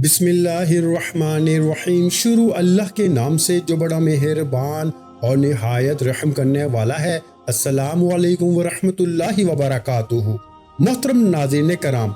بسم اللہ الرحمن الرحیم۔ شروع اللہ کے نام سے جو بڑا مہربان اور نہایت رحم کرنے والا ہے۔ السلام علیکم ورحمۃ اللہ وبرکاتہ۔ محترم ناظرین کرام،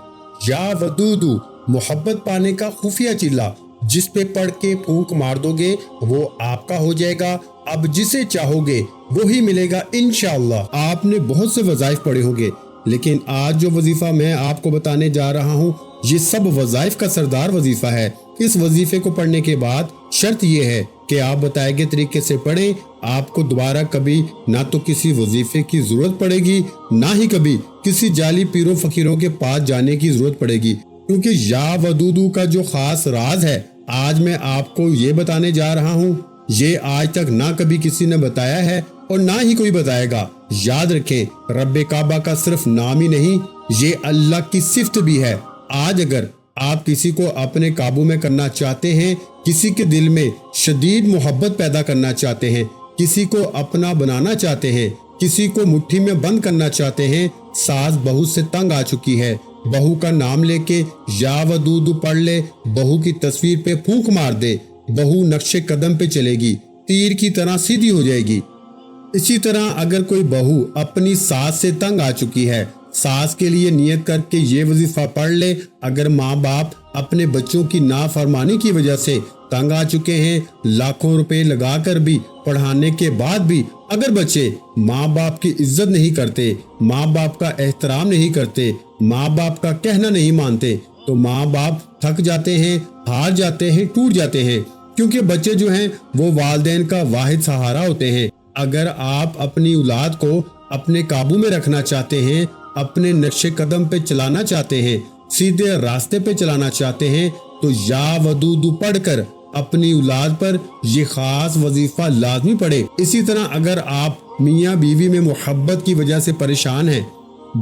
یا ودودو محبت پانے کا خفیہ چلا جس پہ پڑھ کے پھونک مار دو گے وہ آپ کا ہو جائے گا۔ اب جسے چاہو گے وہی ملے گا انشاءاللہ۔ آپ نے بہت سے وظائف پڑھے ہوں گے، لیکن آج جو وظیفہ میں آپ کو بتانے جا رہا ہوں یہ سب وظائف کا سردار وظیفہ ہے۔ اس وظیفے کو پڑھنے کے بعد شرط یہ ہے کہ آپ بتائے گئے طریقے سے پڑھیں۔ آپ کو دوبارہ کبھی نہ تو کسی وظیفے کی ضرورت پڑے گی، نہ ہی کبھی کسی جعلی پیروں فقیروں کے پاس جانے کی ضرورت پڑے گی، کیونکہ یا ودودو کا جو خاص راز ہے آج میں آپ کو یہ بتانے جا رہا ہوں، یہ آج تک نہ کبھی کسی نے بتایا ہے اور نہ ہی کوئی بتائے گا۔ یاد رکھیں، رب کعبہ کا صرف نام ہی نہیں، یہ اللہ کی صفت بھی ہے۔ آج اگر آپ کسی کو اپنے قابو میں کرنا چاہتے ہیں، کسی کے دل میں شدید محبت پیدا کرنا چاہتے ہیں، کسی کو اپنا بنانا چاہتے ہیں، کسی کو مٹھی میں بند کرنا چاہتے ہیں، ساس بہو سے تنگ آ چکی ہے، بہو کا نام لے کے یا ودودو پڑھ لے، بہو کی تصویر پہ پھونک مار دے، بہو نقش قدم پہ چلے گی، تیر کی طرح سیدھی ہو جائے گی۔ اسی طرح اگر کوئی بہو اپنی ساس سے تنگ آ چکی ہے، ساس کے لیے نیت کر کے یہ وظیفہ پڑھ لے۔ اگر ماں باپ اپنے بچوں کی نافرمانی کی وجہ سے تنگ آ چکے ہیں، لاکھوں روپے لگا کر بھی پڑھانے کے بعد بھی اگر بچے ماں باپ کی عزت نہیں کرتے، ماں باپ کا احترام نہیں کرتے، ماں باپ کا کہنا نہیں مانتے، تو ماں باپ تھک جاتے ہیں، ہار جاتے ہیں، ٹوٹ جاتے ہیں، کیونکہ بچے جو ہیں وہ والدین کا واحد سہارا ہوتے ہیں۔ اگر آپ اپنی اولاد کو اپنے قابو میں رکھنا چاہتے ہیں، اپنے نقش قدم پہ چلانا چاہتے ہیں، سیدھے راستے پہ چلانا چاہتے ہیں، تو یا ودودو پڑھ کر اپنی اولاد پر یہ خاص وظیفہ لازمی پڑھے۔ اسی طرح اگر آپ میاں بیوی میں محبت کی وجہ سے پریشان ہیں،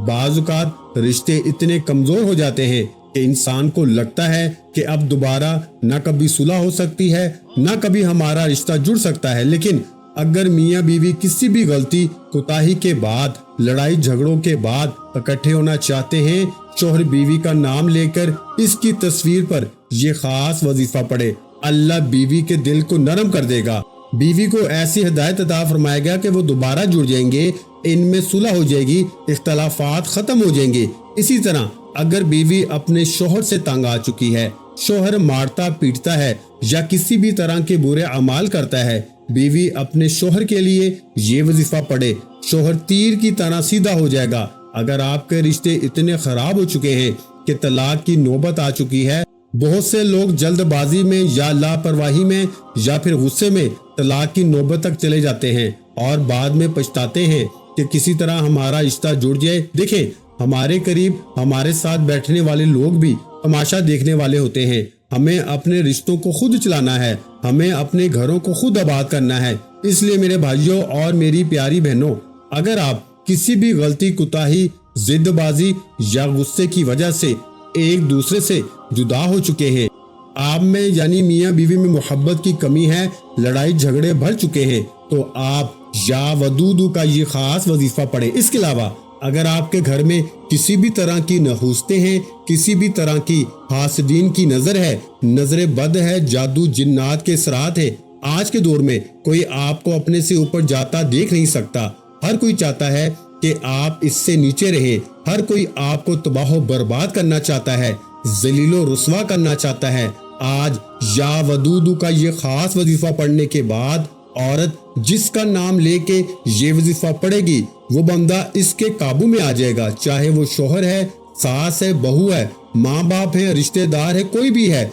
بعض اوقات رشتے اتنے کمزور ہو جاتے ہیں کہ انسان کو لگتا ہے کہ اب دوبارہ نہ کبھی صلح ہو سکتی ہے، نہ کبھی ہمارا رشتہ جڑ سکتا ہے، لیکن اگر میاں بیوی کسی بھی غلطی کوتاہی کے بعد، لڑائی جھگڑوں کے بعد اکٹھے ہونا چاہتے ہیں، شوہر بیوی کا نام لے کر اس کی تصویر پر یہ خاص وظیفہ پڑھے، اللہ بیوی کے دل کو نرم کر دے گا، بیوی کو ایسی ہدایت عطا فرمائے گا کہ وہ دوبارہ جڑ جائیں گے، ان میں صلح ہو جائے گی، اختلافات ختم ہو جائیں گے۔ اسی طرح اگر بیوی اپنے شوہر سے تنگ آ چکی ہے، شوہر مارتا پیٹتا ہے یا کسی بھی طرح کے برے اعمال کرتا ہے، بیوی اپنے شوہر کے لیے یہ وظیفہ پڑھے، شوہر تیر کی طرح سیدھا ہو جائے گا۔ اگر آپ کے رشتے اتنے خراب ہو چکے ہیں کہ طلاق کی نوبت آ چکی ہے، بہت سے لوگ جلد بازی میں یا لاپرواہی میں یا پھر غصے میں طلاق کی نوبت تک چلے جاتے ہیں اور بعد میں پچھتاتے ہیں کہ کسی طرح ہمارا رشتہ جڑ جائے۔ دیکھیں، ہمارے قریب ہمارے ساتھ بیٹھنے والے لوگ بھی تماشا دیکھنے والے ہوتے ہیں۔ ہمیں اپنے رشتوں کو خود چلانا ہے، ہمیں اپنے گھروں کو خود آباد کرنا ہے۔ اس لیے میرے بھائیوں اور میری پیاری بہنوں، اگر آپ کسی بھی غلطی، کوتاہی، ضد بازی یا غصے کی وجہ سے ایک دوسرے سے جدا ہو چکے ہیں، آپ میں یعنی میاں بیوی میں محبت کی کمی ہے، لڑائی جھگڑے بڑھ چکے ہیں، تو آپ یا ودودو کا یہ خاص وظیفہ پڑھیں۔ اس کے علاوہ اگر آپ کے گھر میں کسی بھی طرح کی نحوستیں ہیں، کسی بھی طرح کی حاسدین کی نظر ہے، نظر بد ہے، جادو جنات کے اثرات ہے، آج کے دور میں کوئی آپ کو اپنے سے اوپر جاتا دیکھ نہیں سکتا، ہر کوئی چاہتا ہے کہ آپ اس سے نیچے رہیں، ہر کوئی آپ کو تباہ و برباد کرنا چاہتا ہے، ذلیل و رسوا کرنا چاہتا ہے۔ آج یا ودودو کا یہ خاص وظیفہ پڑھنے کے بعد عورت جس کا نام لے کے یہ وظیفہ پڑھے گی وہ بندہ اس کے قابو میں آ جائے گا، چاہے وہ شوہر ہے، ساس ہے، بہو ہے، ماں باپ ہے، رشتہ دار ہے، کوئی بھی ہے۔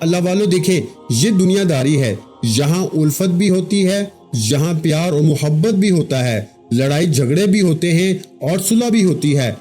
اللہ والو دیکھیں، یہ دنیا داری ہے، یہاں الفت بھی ہوتی ہے، یہاں پیار اور محبت بھی ہوتا ہے، لڑائی جھگڑے بھی ہوتے ہیں اور صلح بھی ہوتی ہے۔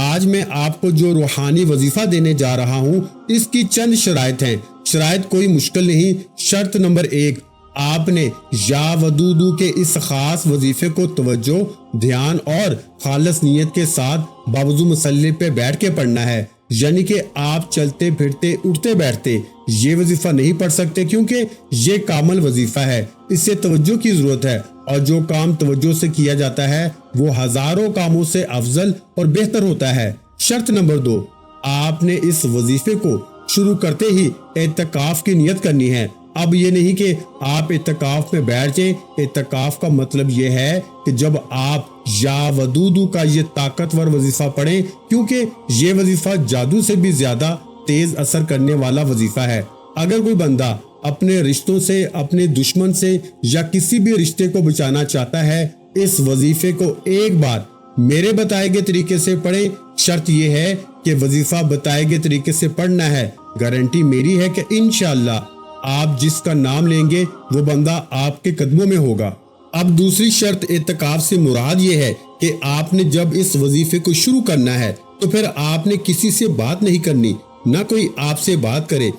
آج میں آپ کو جو روحانی وظیفہ دینے جا رہا ہوں اس کی چند شرائط ہیں، شرائط کوئی مشکل نہیں۔ شرط نمبر 1، آپ نے یا ودودو کے اس خاص وظیفے کو توجہ، دھیان اور خالص نیت کے ساتھ باوضو مصلی پہ بیٹھ کے پڑھنا ہے، یعنی کہ آپ چلتے پھرتے اٹھتے بیٹھتے یہ وظیفہ نہیں پڑھ سکتے، کیونکہ یہ کامل وظیفہ ہے، اس سے توجہ کی ضرورت ہے، اور جو کام توجہ سے کیا جاتا ہے وہ ہزاروں کاموں سے افضل اور بہتر ہوتا ہے۔ شرط نمبر 2، آپ نے اس وظیفے کو شروع کرتے ہی اعتکاف کی نیت کرنی ہے۔ اب یہ نہیں کہ آپ اعتکاف میں بیٹھ جائیں، اعتکاف کا مطلب یہ ہے کہ جب آپ یا ودودو کا یہ طاقتور وظیفہ پڑھیں، کیونکہ یہ وظیفہ جادو سے بھی زیادہ تیز اثر کرنے والا وظیفہ ہے۔ اگر کوئی بندہ اپنے رشتوں سے، اپنے دشمن سے یا کسی بھی رشتے کو بچانا چاہتا ہے، اس وظیفے کو ایک بار میرے بتائے گئے طریقے سے پڑھیں۔ شرط یہ ہے کہ وظیفہ بتائے گئے طریقے سے پڑھنا ہے۔ گارنٹی میری ہے کہ انشاءاللہ آپ جس کا نام لیں گے وہ بندہ آپ کے قدموں میں ہوگا۔ اب دوسری شرط اعتکاف سے مراد یہ ہے کہ آپ نے جب اس وظیفے کو شروع کرنا ہے تو پھر آپ نے کسی سے بات نہیں کرنی، نہ کوئی آپ سے بات کرے۔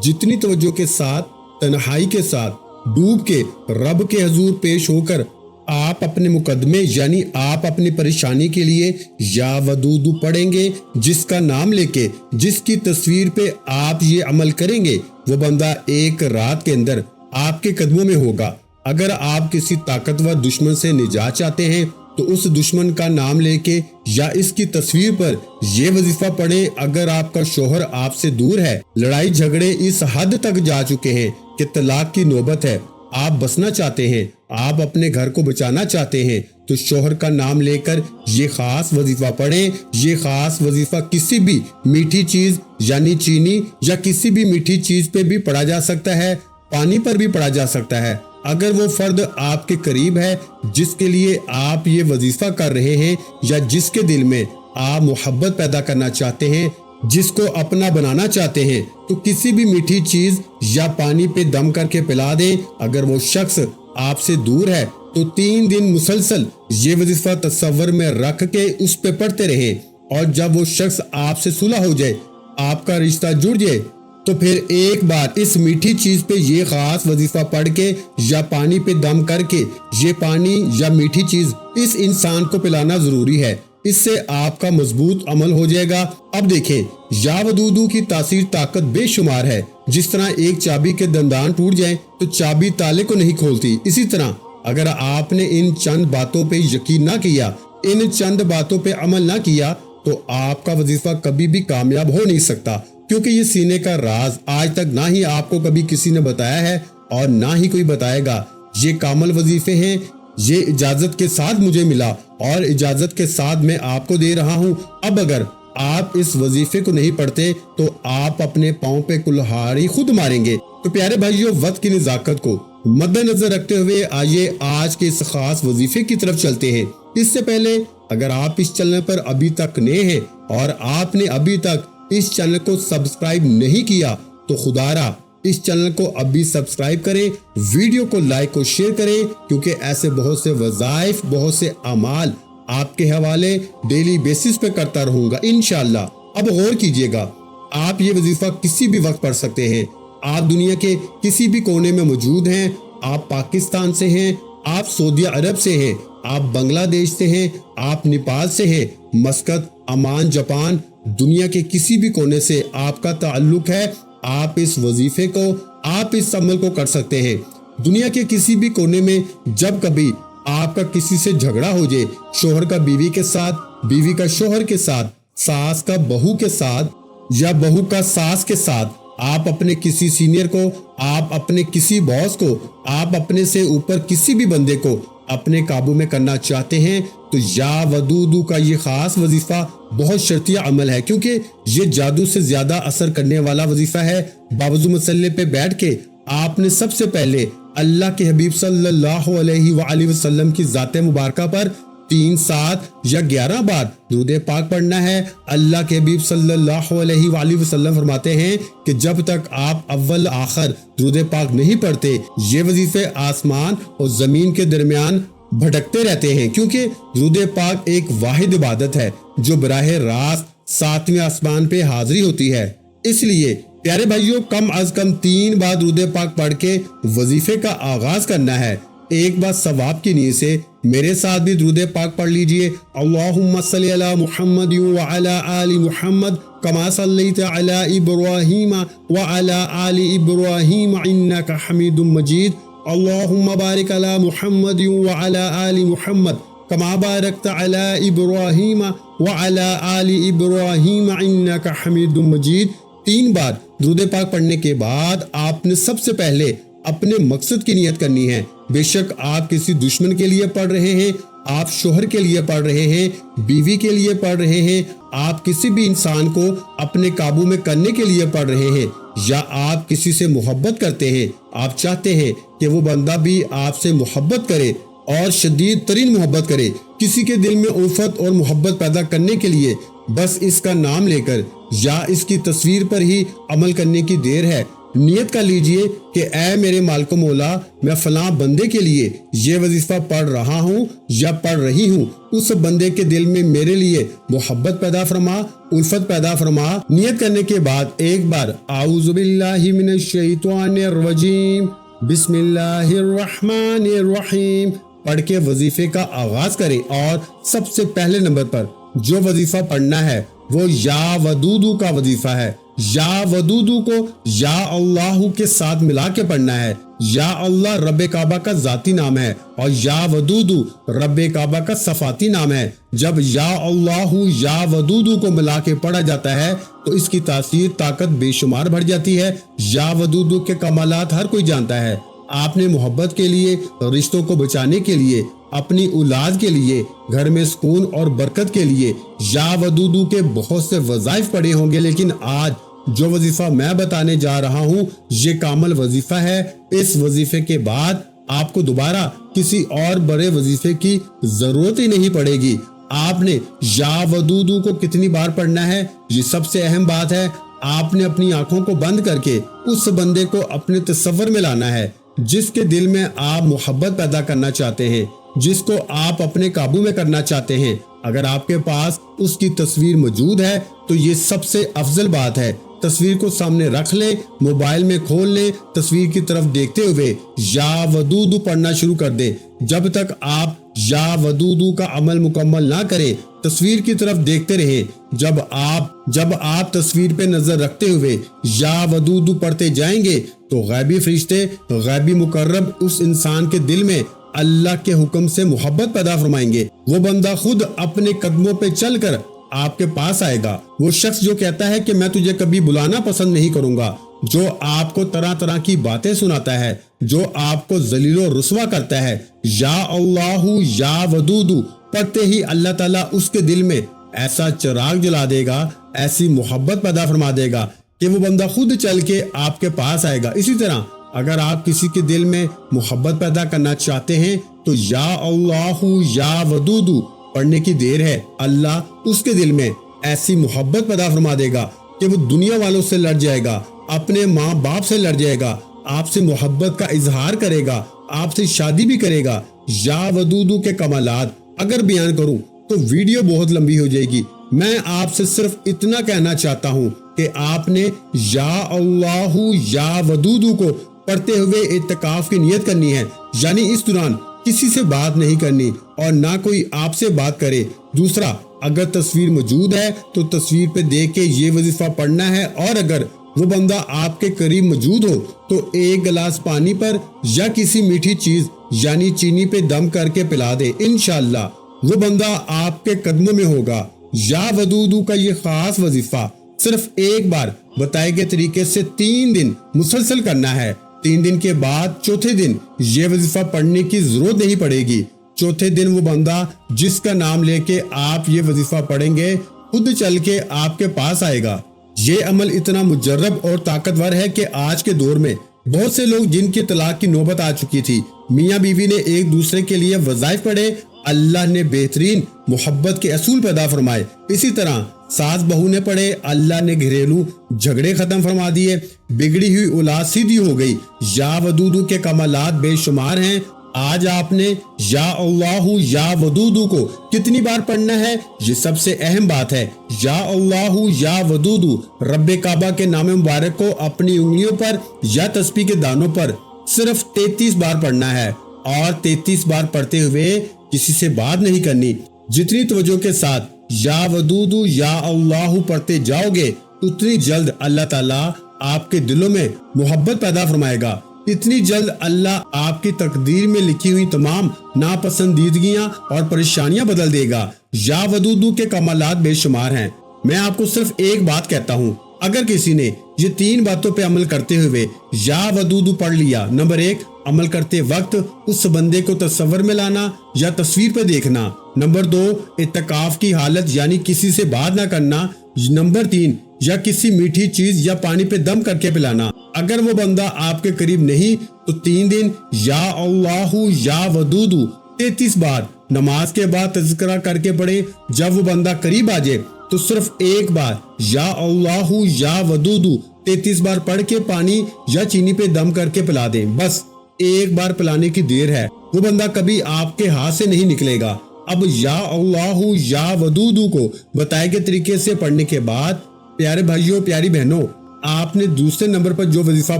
جتنی توجہ کے ساتھ، تنہائی کے ساتھ، ڈوب کے رب کے حضور پیش ہو کر آپ اپنے مقدمے یعنی آپ اپنی پریشانی کے لیے یا ودودو پڑھیں گے، جس کا نام لے کے، جس کی تصویر پہ آپ یہ عمل کریں گے، وہ بندہ ایک رات کے اندر آپ کے قدموں میں ہوگا۔ اگر آپ کسی طاقتور دشمن سے نجات چاہتے ہیں تو اس دشمن کا نام لے کے یا اس کی تصویر پر یہ وظیفہ پڑھیں۔ اگر آپ کا شوہر آپ سے دور ہے، لڑائی جھگڑے اس حد تک جا چکے ہیں کہ طلاق کی نوبت ہے، آپ بسنا چاہتے ہیں، آپ اپنے گھر کو بچانا چاہتے ہیں، تو شوہر کا نام لے کر یہ خاص وظیفہ پڑھیں۔ یہ خاص وظیفہ کسی بھی میٹھی چیز یعنی چینی یا کسی بھی میٹھی چیز پہ بھی پڑھا جا سکتا ہے، پانی پر بھی پڑھا جا سکتا ہے۔ اگر وہ فرد آپ کے قریب ہے جس کے لیے آپ یہ وظیفہ کر رہے ہیں یا جس کے دل میں آپ محبت پیدا کرنا چاہتے ہیں، جس کو اپنا بنانا چاہتے ہیں، تو کسی بھی میٹھی چیز یا پانی پہ دم کر کے پلا دیں۔ اگر وہ شخص آپ سے دور ہے تو 3 دن مسلسل یہ وظیفہ تصور میں رکھ کے اس پہ پڑھتے رہیں، اور جب وہ شخص آپ سے صلح ہو جائے، آپ کا رشتہ جڑ جائے، تو پھر ایک بار اس میٹھی چیز پہ یہ خاص وظیفہ پڑھ کے یا پانی پہ دم کر کے یہ پانی یا میٹھی چیز اس انسان کو پلانا ضروری ہے۔ اس سے آپ کا مضبوط عمل ہو جائے گا۔ اب دیکھیں، یا ودودو کی تاثیر طاقت بے شمار ہے۔ جس طرح ایک چابی کے دندان ٹوٹ جائیں تو چابی تالے کو نہیں کھولتی، اسی طرح اگر آپ نے ان چند باتوں پہ یقین نہ کیا، ان چند باتوں پہ عمل نہ کیا، تو آپ کا وظیفہ کبھی بھی کامیاب ہو نہیں سکتا، کیونکہ یہ سینے کا راز آج تک نہ ہی آپ کو کبھی کسی نے بتایا ہے اور نہ ہی کوئی بتائے گا۔ یہ کامل وظیفے ہیں، یہ اجازت کے ساتھ مجھے ملا اور اجازت کے ساتھ میں آپ کو دے رہا ہوں۔ اب اگر آپ اس وظیفے کو نہیں پڑھتے تو آپ اپنے پاؤں پہ کلہاڑی خود ماریں گے۔ تو پیارے بھائیوں، وقت کی نزاکت کو مد نظر رکھتے ہوئے آئیے آج کے اس خاص وظیفے کی طرف چلتے ہیں۔ اس سے پہلے اگر آپ اس چینل پر ابھی تک نئے ہیں اور آپ نے ابھی تک اس چینل کو سبسکرائب نہیں کیا تو خدا را اس چینل کو ابھی سبسکرائب کریں، ویڈیو کو لائک اور شیئر کریں، کیونکہ ایسے بہت سے وظائف، بہت سے اعمال آپ کے حوالے ڈیلی بیسس پہ کرتا رہوں گا انشاءاللہ۔ اب غور کیجئے گا، آپ یہ وظیفہ کسی بھی وقت پڑھ سکتے ہیں۔ آپ دنیا کے کسی بھی کونے میں موجود ہیں، آپ پاکستان سے ہیں، آپ سعودی عرب سے ہیں، آپ بنگلہ دیش سے ہیں، آپ نیپال سے ہیں، مسقط، عمان، جاپان، دنیا کے کسی بھی کونے سے آپ کا تعلق ہے، آپ اس وظیفے کو، آپ اس عمل کو کر سکتے ہیں۔ دنیا کے کسی بھی کونے میں جب کبھی آپ کا کسی سے جھگڑا ہو جائے، شوہر کا بیوی کے ساتھ، بیوی کا شوہر کے ساتھ، ساس کا بہو کے ساتھ یا بہو کا ساس کے ساتھ، آپ اپنے کسی سینئر کو، آپ اپنے کسی باس کو، آپ اپنے سے اوپر کسی بھی بندے کو اپنے قابو میں کرنا چاہتے ہیں، تو یا ودودو کا یہ خاص وظیفہ بہت شرطیہ عمل ہے، کیونکہ یہ جادو سے زیادہ اثر کرنے والا وظیفہ ہے۔ باوضو مسلح پہ بیٹھ کے آپ نے سب سے پہلے اللہ کے حبیب صلی اللہ علیہ وآلہ وسلم کی ذات مبارکہ پر 3، 7 یا 11 بار درود پاک پڑھنا ہے۔ اللہ کے حبیب صلی اللہ علیہ وآلہ وسلم فرماتے ہیں کہ جب تک آپ اول آخر درود پاک نہیں پڑھتے، یہ وظیفے آسمان اور زمین کے درمیان بھٹکتے رہتے ہیں، کیونکہ درود پاک ایک واحد عبادت ہے جو براہ راست 7ویں آسمان پہ حاضری ہوتی ہے۔ اس لیے پیارے بھائیوں، کم از کم 3 بار درود پاک پڑھ کے وظیفے کا آغاز کرنا ہے۔ ایک بار ثواب کی نیت سے میرے ساتھ بھی درود پاک پڑھ لیجئے۔ اللہم صلی علی محمد وعلی آل محمد کما صلیت علی ابراہیم وعلی آل ابراہیم انک حمید مجید۔ اللہم بارک علی محمد وعلی آل محمد کما بارکت علی ابراہیم وعلی آل ابراہیم انک حمید مجید۔ 3 بار درود پاک پڑھنے کے بعد آپ نے سب سے پہلے اپنے مقصد کی نیت کرنی ہے۔ بے شک آپ کسی دشمن کے لیے پڑھ رہے ہیں، آپ شوہر کے لیے پڑھ رہے ہیں، بیوی کے لیے پڑھ رہے ہیں، آپ کسی بھی انسان کو اپنے قابو میں کرنے کے لیے پڑھ رہے ہیں، یا آپ کسی سے محبت کرتے ہیں، آپ چاہتے ہیں کہ وہ بندہ بھی آپ سے محبت کرے اور شدید ترین محبت کرے، کسی کے دل میں الفت اور محبت پیدا کرنے کے لیے بس اس کا نام لے کر یا اس کی تصویر پر ہی عمل کرنے کی دیر ہے۔ نیت کر لیجئے کہ اے میرے مالک و مولا، میں فلاں بندے کے لیے یہ وظیفہ پڑھ رہا ہوں یا پڑھ رہی ہوں، اس بندے کے دل میں میرے لیے محبت پیدا فرما، الفت پیدا فرما۔ نیت کرنے کے بعد ایک بار اعوذ باللہ من الشیطان الرجیم بسم اللہ الرحمن الرحیم پڑھ کے وظیفے کا آغاز کریں، اور سب سے پہلے نمبر پر جو وظیفہ پڑھنا ہے وہ یا ودودو کا وظیفہ ہے۔ یا ودودو کو یا اللہ کے ساتھ ملا کے پڑھنا ہے۔ یا اللہ رب کعبہ کا ذاتی نام ہے اور یا ودودو رب کعبہ کا صفاتی نام ہے۔ جب یا اللہ یا ودودو کو ملا کے پڑھا جاتا ہے تو اس کی تاثیر طاقت بے شمار بڑھ جاتی ہے۔ یا ودودو کے کمالات ہر کوئی جانتا ہے۔ آپ نے محبت کے لیے، رشتوں کو بچانے کے لیے، اپنی اولاد کے لیے، گھر میں سکون اور برکت کے لیے یا ودودو کے بہت سے وظائف پڑھے ہوں گے، لیکن آج جو وظیفہ میں بتانے جا رہا ہوں یہ کامل وظیفہ ہے۔ اس وظیفے کے بعد آپ کو دوبارہ کسی اور بڑے وظیفے کی ضرورت ہی نہیں پڑے گی۔ آپ نے یا ودودو کو کتنی بار پڑھنا ہے یہ سب سے اہم بات ہے۔ آپ نے اپنی آنکھوں کو بند کر کے اس بندے کو اپنے تصور میں لانا ہے جس کے دل میں آپ محبت پیدا کرنا چاہتے ہیں، جس کو آپ اپنے قابو میں کرنا چاہتے ہیں۔ اگر آپ کے پاس اس کی تصویر موجود ہے تو یہ سب سے افضل بات ہے۔ تصویر کو سامنے رکھ لیں، موبائل میں کھول لیں، تصویر کی طرف دیکھتے ہوئے یا ودودو پڑھنا شروع کر دیں۔ جب تک آپ یا ودودو کا عمل مکمل نہ کریں تصویر کی طرف دیکھتے رہیں۔ جب آپ تصویر پہ نظر رکھتے ہوئے یا ودودو پڑھتے جائیں گے تو غیبی فرشتے، غیبی مقرب اس انسان کے دل میں اللہ کے حکم سے محبت پیدا فرمائیں گے۔ وہ بندہ خود اپنے قدموں پہ چل کر آپ کے پاس آئے گا۔ وہ شخص جو کہتا ہے کہ میں تجھے کبھی بلانا پسند نہیں کروں گا، جو آپ کو طرح طرح کی باتیں سناتا ہے، جو آپ کو ذلیل و رسوا کرتا ہے، یا اللہ یا ودودو پڑھتے ہی اللہ تعالیٰ اس کے دل میں ایسا چراغ جلا دے گا، ایسی محبت پیدا فرما دے گا کہ وہ بندہ خود چل کے آپ کے پاس آئے گا۔ اسی طرح اگر آپ کسی کے دل میں محبت پیدا کرنا چاہتے ہیں تو یا اللہ یا ودودو پڑھنے کی دیر ہے، اللہ اس کے دل میں ایسی محبت پیدا فرما دے گا کہ وہ دنیا والوں سے لڑ جائے گا، اپنے ماں باپ سے لڑ جائے گا، آپ سے محبت کا اظہار کرے گا، آپ سے شادی بھی کرے گا۔ یا ودودو کے کمالات اگر بیان کروں تو ویڈیو بہت لمبی ہو جائے گی۔ میں آپ سے صرف اتنا کہنا چاہتا ہوں کہ آپ نے یا اللہ یا ودودو کو پڑھتے ہوئے اعتکاف کی نیت کرنی ہے، یعنی اس دوران کسی سے بات نہیں کرنی اور نہ کوئی آپ سے بات کرے۔ دوسرا، اگر تصویر موجود ہے تو تصویر پہ دیکھ کے یہ وظیفہ پڑھنا ہے، اور اگر وہ بندہ آپ کے قریب موجود ہو تو ایک گلاس پانی پر یا کسی میٹھی چیز یعنی چینی پہ دم کر کے پلا دے، انشاءاللہ وہ بندہ آپ کے قدموں میں ہوگا۔ یا ودودو کا یہ خاص وظیفہ صرف ایک بار بتائے گئے طریقے سے 3 دن مسلسل کرنا ہے۔ 3 دن کے بعد چوتھے دن یہ وظیفہ پڑھنے کی ضرورت نہیں پڑے گی۔ چوتھے دن وہ بندہ جس کا نام لے کے آپ یہ وظیفہ پڑھیں گے خود چل کے آپ کے پاس آئے گا۔ یہ عمل اتنا مجرب اور طاقتور ہے کہ آج کے دور میں بہت سے لوگ جن کی طلاق کی نوبت آ چکی تھی، میاں بیوی نے ایک دوسرے کے لیے وظائف پڑھے، اللہ نے بہترین محبت کے اصول پیدا فرمائے۔ اسی طرح ساس بہو نے پڑھے، اللہ نے گھریلو جھگڑے ختم فرما دیے، بگڑی ہوئی اولاد سیدھی ہو گئی۔ یا ودودو کے کمالات بے شمار ہیں۔ آج آپ نے یا اللہ یا ودودو کو کتنی بار پڑھنا ہے یہ سب سے اہم بات ہے۔ یا اللہ یا ودودو رب کعبہ کے نام مبارک کو اپنی انگلیوں پر یا تسبیح کے دانوں پر صرف 33 بار پڑھنا ہے، اور 33 بار پڑھتے ہوئے کسی سے بات نہیں کرنی۔ جتنی توجہ کے ساتھ یا ودودو یا اللہ پڑھتے جاؤ گے اتنی جلد اللہ تعالیٰ آپ کے دلوں میں محبت پیدا فرمائے گا، اتنی جلد اللہ آپ کی تقدیر میں لکھی ہوئی تمام ناپسندیدگیاں اور پریشانیاں بدل دے گا۔ یا ودودو کے کمالات بے شمار ہیں۔ میں آپ کو صرف ایک بات کہتا ہوں اگر کسی نے یہ 3 باتوں پہ عمل کرتے ہوئے یا ودود پڑھ لیا، نمبر 1 عمل کرتے وقت اس بندے کو تصور میں لانا یا تصویر پہ دیکھنا، نمبر 2 اعتکاف کی حالت یعنی کسی سے بات نہ کرنا، نمبر 3 یا کسی میٹھی چیز یا پانی پہ دم کر کے پلانا۔ اگر وہ بندہ آپ کے قریب نہیں تو 3 دن یا اللہ یا ودود 33 بار نماز کے بعد تذکرہ کر کے پڑھیں۔ جب وہ بندہ قریب آ جائے تو صرف ایک بار یا اللہ یا ودود 33 بار پڑھ کے پانی یا چینی پہ دم کر کے پلا دیں۔ بس ایک بار پلانے کی دیر ہے، وہ بندہ کبھی آپ کے ہاتھ سے نہیں نکلے گا۔ اب یا اللہ یا ودود کو بتائے گئے طریقے سے پڑھنے کے بعد پیارے بھائیوں پیاری بہنوں، آپ نے دوسرے نمبر پر جو وظیفہ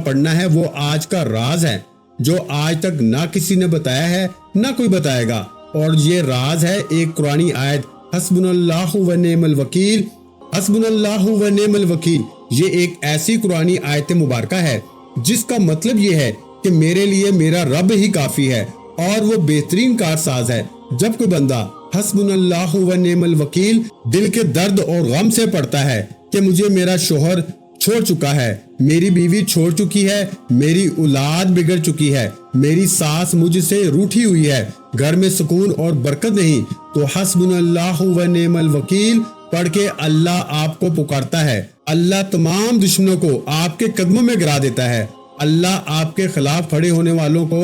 پڑھنا ہے وہ آج کا راز ہے، جو آج تک نہ کسی نے بتایا ہے نہ کوئی بتائے گا، اور یہ راز ہے ایک قرآنی آیت، حسبنا اللہ و نعم الوکیل۔ حسبنا اللہ و نعم الوکیل یہ ایک ایسی قرآنی آیت مبارکہ ہے جس کا مطلب یہ ہے کہ میرے لیے میرا رب ہی کافی ہے اور وہ بہترین کارساز ہے۔ جب کوئی بندہ حسبنا اللہ و نعم الوکیل دل کے درد اور غم سے پڑھتا ہے کہ مجھے میرا شوہر چھوڑ چکا ہے، میری بیوی چھوڑ چکی ہے، میری اولاد بگڑ چکی ہے، میری ساس مجھ سے روٹھی ہوئی ہے، گھر میں سکون اور برکت نہیں، تو حسبنا اللہ و نعم الوکیل پڑھ کے اللہ آپ کو پکارتا ہے۔ اللہ تمام دشمنوں کو آپ کے قدموں میں گرا دیتا ہے، اللہ آپ کے خلاف کھڑے ہونے والوں کو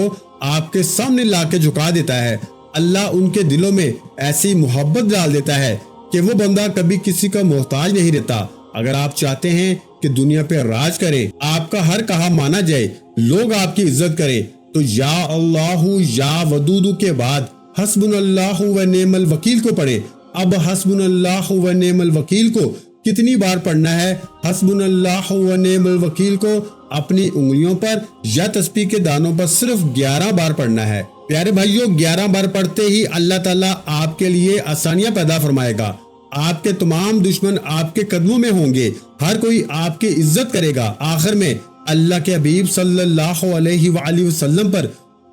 آپ کے سامنے لا کے جھکا دیتا ہے، اللہ ان کے دلوں میں ایسی محبت ڈال دیتا ہے کہ وہ بندہ کبھی کسی کا محتاج نہیں رہتا۔ اگر آپ چاہتے ہیں کہ دنیا پہ راج کریں، آپ کا ہر کہا مانا جائے، لوگ آپ کی عزت کریں، تو یا اللہ یا ودود کے بعد حسبنا اللہ و نعم الوکیل کو پڑھیں۔ اب حسبنا اللہ و نعم الوکیل کو کتنی بار پڑھنا ہے؟ حسبنا اللہ و نعم الوکیل کو اپنی انگلیوں پر یا تسبیح کے دانوں پر صرف 11 بار پڑھنا ہے۔ پیارے بھائیوں 11 بار پڑھتے ہی اللہ تعالیٰ آپ کے لیے آسانیاں پیدا فرمائے گا، آپ کے تمام دشمن آپ کے قدموں میں ہوں گے، ہر کوئی آپ کی عزت کرے گا۔ آخر میں اللہ کے حبیب صلی اللہ علیہ وآلہ وسلم پر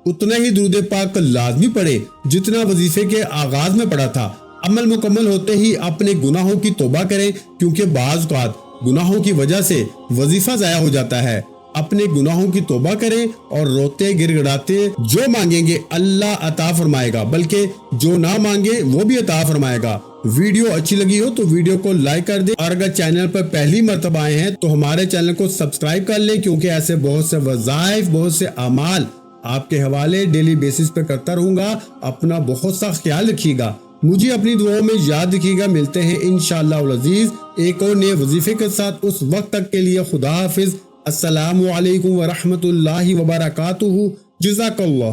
اتنا ہی درود پاک لازمی پڑھے جتنا وظیفے کے آغاز میں پڑھا تھا۔ عمل مکمل ہوتے ہی اپنے گناہوں کی توبہ کریں، کیونکہ بعض اوقات گناہوں کی وجہ سے وظیفہ ضائع ہو جاتا ہے۔ اپنے گناہوں کی توبہ کریں اور روتے گر گڑاتے جو مانگیں گے اللہ عطا فرمائے گا، بلکہ جو نہ مانگے وہ بھی عطا فرمائے گا۔ ویڈیو اچھی لگی ہو تو ویڈیو کو لائک کر دیں، اور اگر چینل پر پہلی مرتبہ آئے ہیں تو ہمارے چینل کو سبسکرائب کر لیں، کیونکہ ایسے بہت سے وظائف، بہت سے اعمال آپ کے حوالے ڈیلی بیسس پہ کرتا رہوں گا۔ اپنا بہت سا خیال رکھیے گا، مجھے اپنی دعاؤں میں یاد رکھیے گا۔ ملتے ہیں انشاءاللہ العزیز ایک اور نئے وظیفے کے ساتھ، اس وقت تک کے لیے خدا حافظ۔ السلام علیکم ورحمۃ اللہ وبرکاتہ۔ جزاک اللہ۔